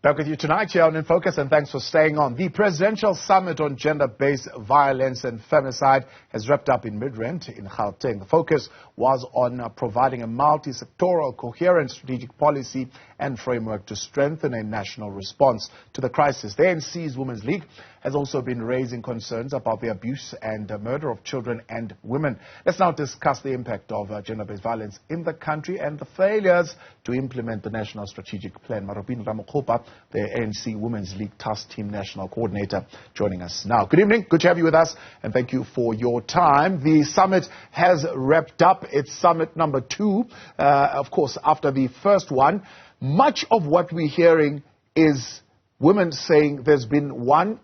Back with you tonight here on In Focus, and thanks for staying on. The Presidential Summit on Gender-Based Violence and Femicide has wrapped up in Midrand in Gauteng. The focus was on providing a multi-sectoral, coherent strategic policy and framework to strengthen a national response to the crisis. The ANC's Women's League has also been raising concerns about the abuse and murder of children and women. Let's now discuss the impact of gender-based violence in the country and the failures to implement the National Strategic Plan. Maropene Ramokgopa, the ANC Women's League Task Team National Coordinator, joining us now. Good evening. Good to have you with us, and thank you for your time. The summit has wrapped up. It's summit number 2, of course, after the first one. Much of what we're hearing is women saying there's been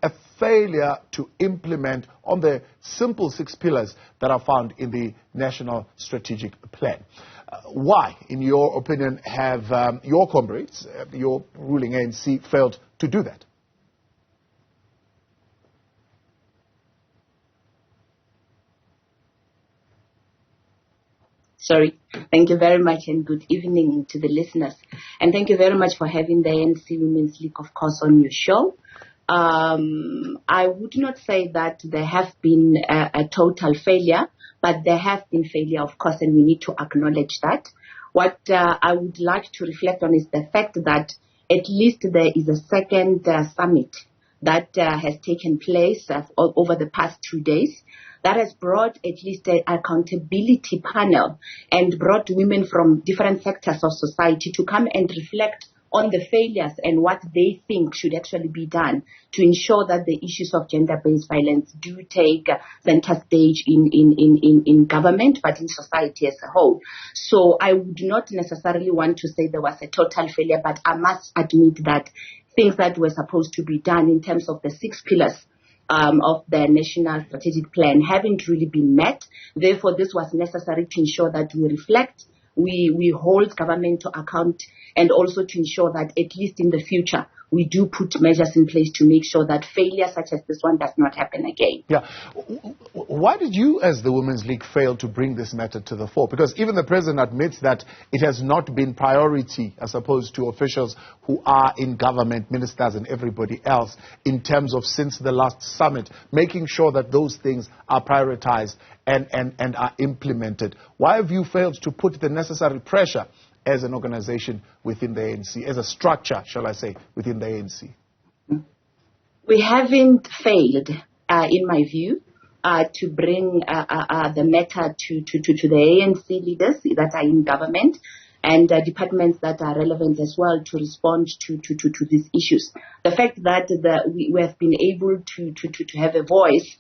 a failure to implement on the simple 6 pillars that are found in the National Strategic Plan. Why, in your opinion, have your comrades, your ruling ANC, failed to do that? Sorry. Thank you very much, and good evening to the listeners. And thank you very much for having the ANC Women's League, of course, on your show. I would not say that there have been a total failure, but there have been failure, of course, and we need to acknowledge that. What I would like to reflect on is the fact that at least there is a second summit that has taken place over the past 2 days. That has brought at least an accountability panel and brought women from different sectors of society to come and reflect on the failures and what they think should actually be done to ensure that the issues of gender-based violence do take center stage in government, but in society as a whole. So I would not necessarily want to say there was a total failure, but I must admit that things that were supposed to be done in terms of the 6 pillars of the National Strategic Plan haven't really been met. Therefore, this was necessary to ensure that we reflect, we hold government to account, and also to ensure that at least in the future, we do put measures in place to make sure that failure such as this one does not happen again. Yeah. Why did you, as the Women's League, fail to bring this matter to the fore? Because even the President admits that it has not been priority, as opposed to officials who are in government, ministers and everybody else, in terms of since the last summit, making sure that those things are prioritized and are implemented. Why have you failed to put the necessary pressure as an organization within the ANC, as a structure, shall I say, within the ANC? We haven't failed, in my view, to bring the matter to the ANC leaders that are in government and departments that are relevant as well to respond to these issues. The fact that we have been able to have a voice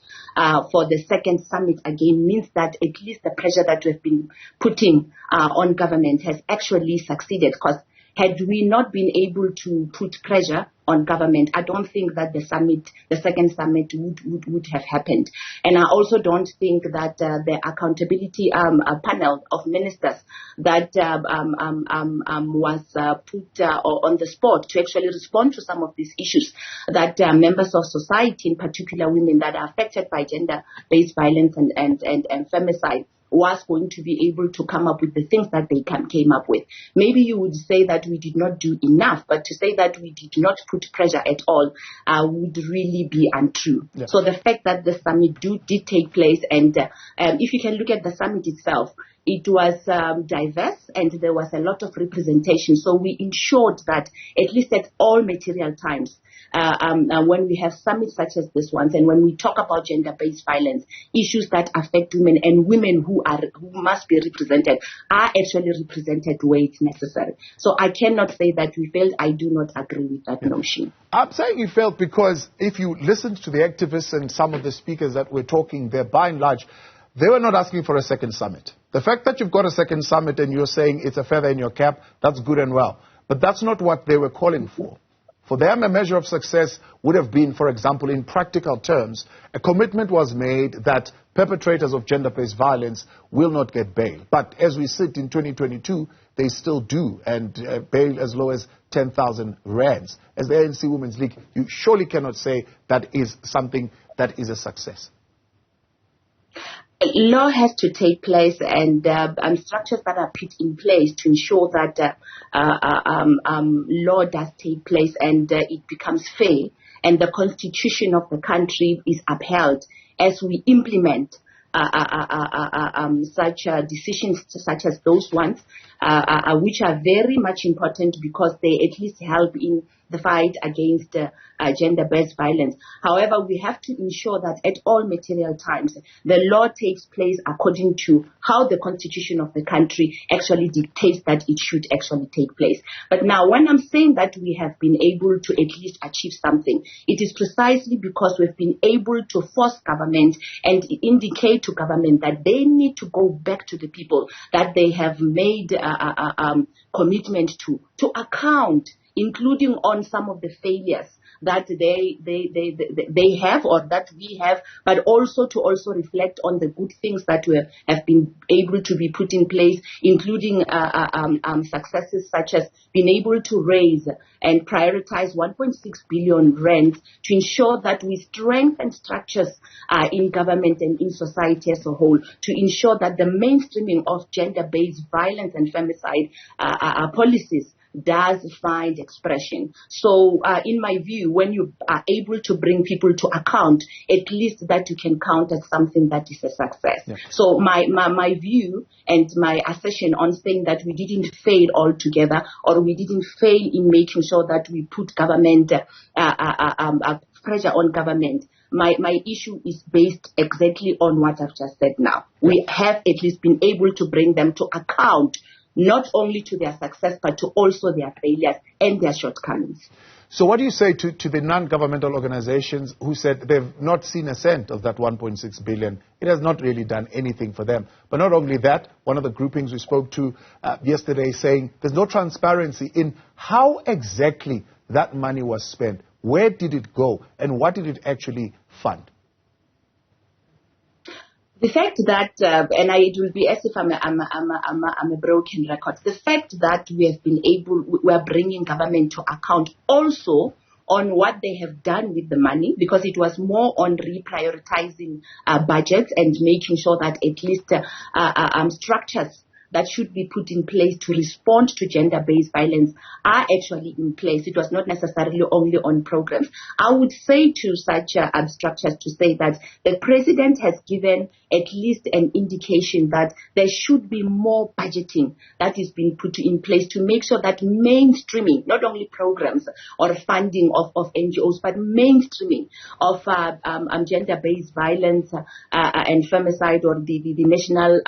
for the second summit again means that at least the pressure that we've been putting on government has actually succeeded, because had we not been able to put pressure on government, I don't think that the second summit would have happened. And I also don't think that the accountability panel of ministers that was put on the spot to actually respond to some of these issues, that members of society, in particular women that are affected by gender-based violence and femicide, was going to be able to come up with the things that they came up with. Maybe you would say that we did not do enough, but to say that we did not put pressure at all would really be untrue. Yeah. So the fact that the summit did take place, and if you can look at the summit itself, it was diverse and there was a lot of representation. So we ensured that at least at all material times, when we have summits such as this one, and when we talk about gender-based violence, issues that affect women and women who must be represented are actually represented where it's necessary. So I cannot say that we failed. I do not agree with that notion. I'm saying you failed because if you listened to the activists and some of the speakers that were talking there, by and large, they were not asking for a second summit. The fact that you've got a second summit and you're saying it's a feather in your cap, that's good and well. But that's not what they were calling for. For them, a measure of success would have been, for example, in practical terms, a commitment was made that perpetrators of gender-based violence will not get bail. But as we sit in 2022, they still do, and bail as low as 10,000 rands. As the ANC Women's League, you surely cannot say that is something that is a success. Law has to take place, and structures that are put in place to ensure that law does take place and it becomes fair, and the constitution of the country is upheld as we implement such decisions such as those ones, which are very much important because they at least help in the fight against gender-based violence. However, we have to ensure that at all material times, the law takes place according to how the constitution of the country actually dictates that it should actually take place. But now, when I'm saying that we have been able to at least achieve something, it is precisely because we've been able to force government and indicate to government that they need to go back to the people that they have made commitment to account, including on some of the failures that they have or that we have, but also to reflect on the good things that have been able to be put in place, including successes such as being able to raise and prioritize 1.6 billion rand to ensure that we strengthen structures in government and in society as a whole to ensure that the mainstreaming of gender-based violence and femicide policies does find expression. So in my view, when you are able to bring people to account, at least that you can count as something that is a success. Yeah. So my view and my assertion on saying that we didn't fail altogether or we didn't fail in making sure that we put government pressure on government, my issue is based exactly on what I've just said now. We have at least been able to bring them to account, not only to their success, but to also their failures and their shortcomings. So what do you say to the non-governmental organizations who said they've not seen a cent of that 1.6 billion? It has not really done anything for them. But not only that, one of the groupings we spoke to yesterday saying there's no transparency in how exactly that money was spent. Where did it go? And what did it actually fund? The fact that, and it will be as if I'm a broken record, the fact that we are bringing government to account also on what they have done with the money, because it was more on reprioritizing budgets and making sure that at least structures that should be put in place to respond to gender-based violence are actually in place. It was not necessarily only on programs. I would say to such structures to say that the president has given at least an indication that there should be more budgeting that is being put in place to make sure that mainstreaming, not only programs or funding of NGOs, but mainstreaming of gender-based violence and femicide or the national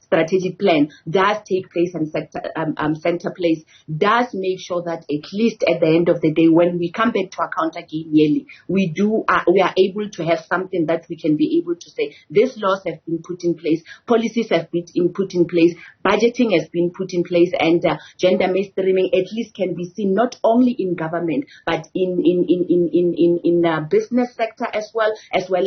strategic plan does take place and center place, does make sure that at least at the end of the day, when we come back to account again yearly, we are able to have something that we can be able to say, these laws have been put in place, policies have been put in place, budgeting has been put in place, and gender mainstreaming at least can be seen not only in government, but in business sector as well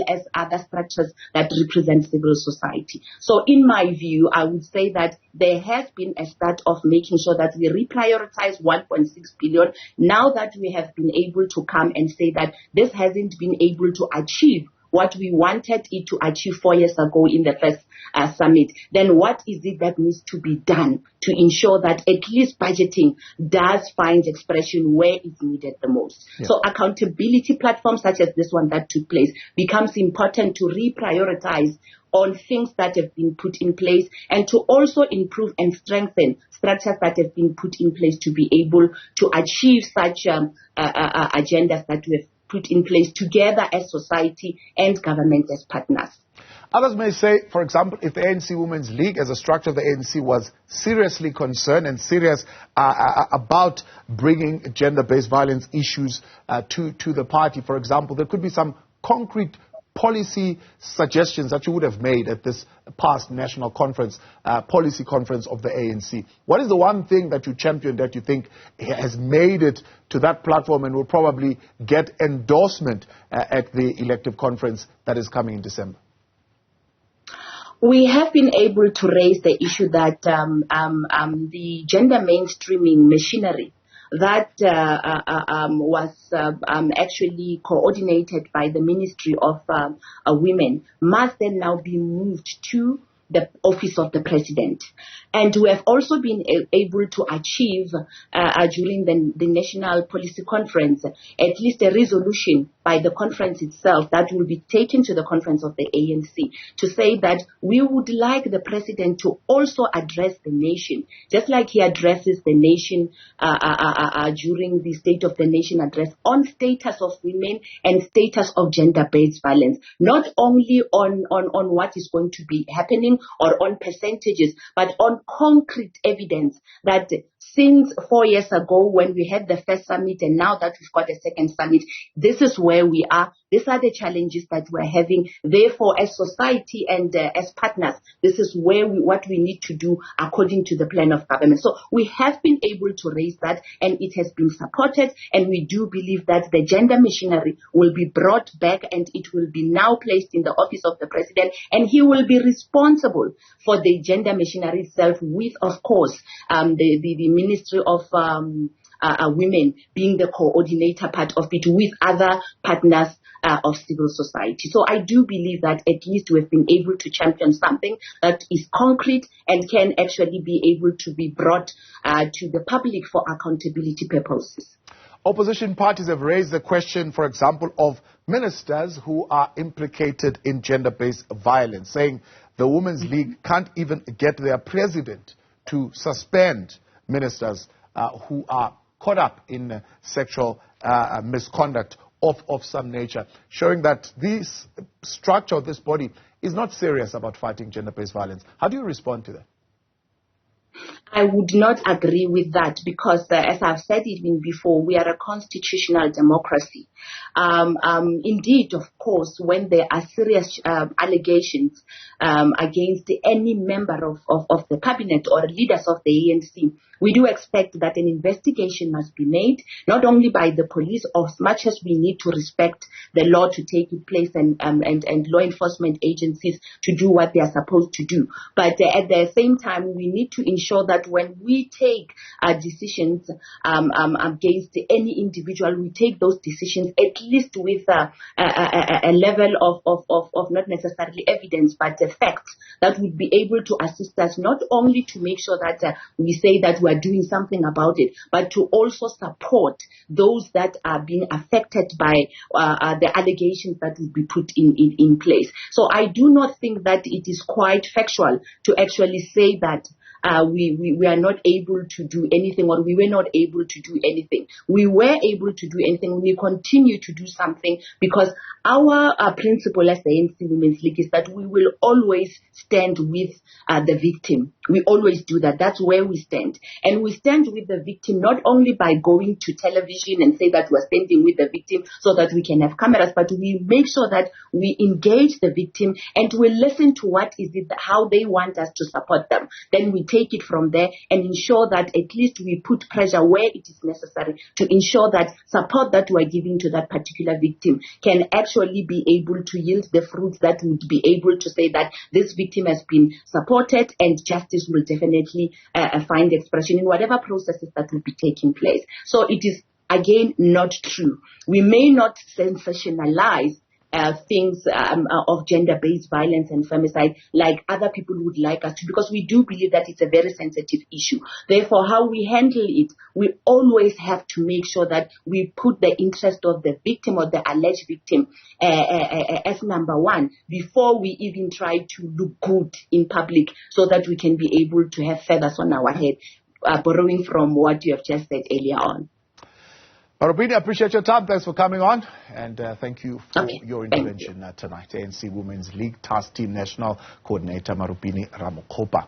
as other structures that represent civil society. So in my view, I would say that there has been a start of making sure that we reprioritize 1.6 billion. Now that we have been able to come and say that this hasn't been able to achieve what we wanted it to achieve 4 years ago in the first summit, then what is it that needs to be done to ensure that at least budgeting does find expression where it's needed the most? Yeah. So accountability platforms such as this one that took place becomes important to reprioritize on things that have been put in place and to also improve and strengthen structures that have been put in place to be able to achieve such agendas that we have put in place together as society and government as partners. Others may say, for example, if the ANC Women's League as a structure of the ANC was seriously concerned and serious about bringing gender-based violence issues to the party, for example, there could be some concrete policy suggestions that you would have made at this past national conference, policy conference of the ANC. What is the one thing that you championed that you think has made it to that platform and will probably get endorsement at the elective conference that is coming in December? We have been able to raise the issue that the gender mainstreaming machinery that was actually coordinated by the Ministry of Women must then now be moved to the office of the president. And we have also been able to achieve during the National Policy Conference at least a resolution by the conference itself that will be taken to the conference of the ANC to say that we would like the president to also address the nation, just like he addresses the nation during the State of the Nation address on status of women and status of gender-based violence, not only on what is going to be happening or on percentages, but on concrete evidence that since 4 years ago when we had the first summit and now that we've got a second summit, this is where we are. These are the challenges that we're having. Therefore, as society and as partners, this is where what we need to do according to the plan of government. So we have been able to raise that and it has been supported, and we do believe that the gender machinery will be brought back and it will be now placed in the office of the president, and he will be responsible for the gender machinery itself with, of course, the Ministry of Women being the coordinator part of it with other partners of civil society. So I do believe that at least we've been able to champion something that is concrete and can actually be able to be brought to the public for accountability purposes. Opposition parties have raised the question, for example, of ministers who are implicated in gender-based violence, saying the Women's League can't even get their president to suspend ministers who are caught up in sexual misconduct of some nature, showing that this structure of this body is not serious about fighting gender-based violence. How do you respond to that? I would not agree with that because, as I've said even before, we are a constitutional democracy. Indeed, of course, when there are serious allegations against any member of the cabinet or leaders of the ANC, we do expect that an investigation must be made, not only by the police, as much as we need to respect the law to take its place and law enforcement agencies to do what they are supposed to do. But at the same time, we need to ensure that when we take decisions against any individual, we take those decisions at least with a level of not necessarily evidence, but facts that would be able to assist us not only to make sure that we say that we are doing something about it, but to also support those that are being affected by the allegations that would be put in place. So I do not think that it is quite factual to actually say that we are not able to do anything, or we were not able to do anything. We were able to do anything. We continue to do something because our principle as the ANC Women's League is that we will always stand with the victim. We always do that. That's where we stand. And we stand with the victim not only by going to television and say that we're standing with the victim so that we can have cameras, but we make sure that we engage the victim and we listen to what is it, how they want us to support them. Then we take it from there and ensure that at least we put pressure where it is necessary to ensure that support that we are giving to that particular victim can actually be able to yield the fruits that would be able to say that this victim has been supported and justice will definitely find expression in whatever processes that will be taking place. So it is, again, not true. We may not sensationalize things of gender-based violence and femicide like other people would like us to, because we do believe that it's a very sensitive issue. Therefore, how we handle it, we always have to make sure that we put the interest of the victim or the alleged victim as number one before we even try to look good in public so that we can be able to have feathers on our head, borrowing from what you have just said earlier on. Maropene, I appreciate your time. Thanks for coming on. And thank you for your intervention tonight. ANC Women's League Task Team National Coordinator Maropene Ramokgopa.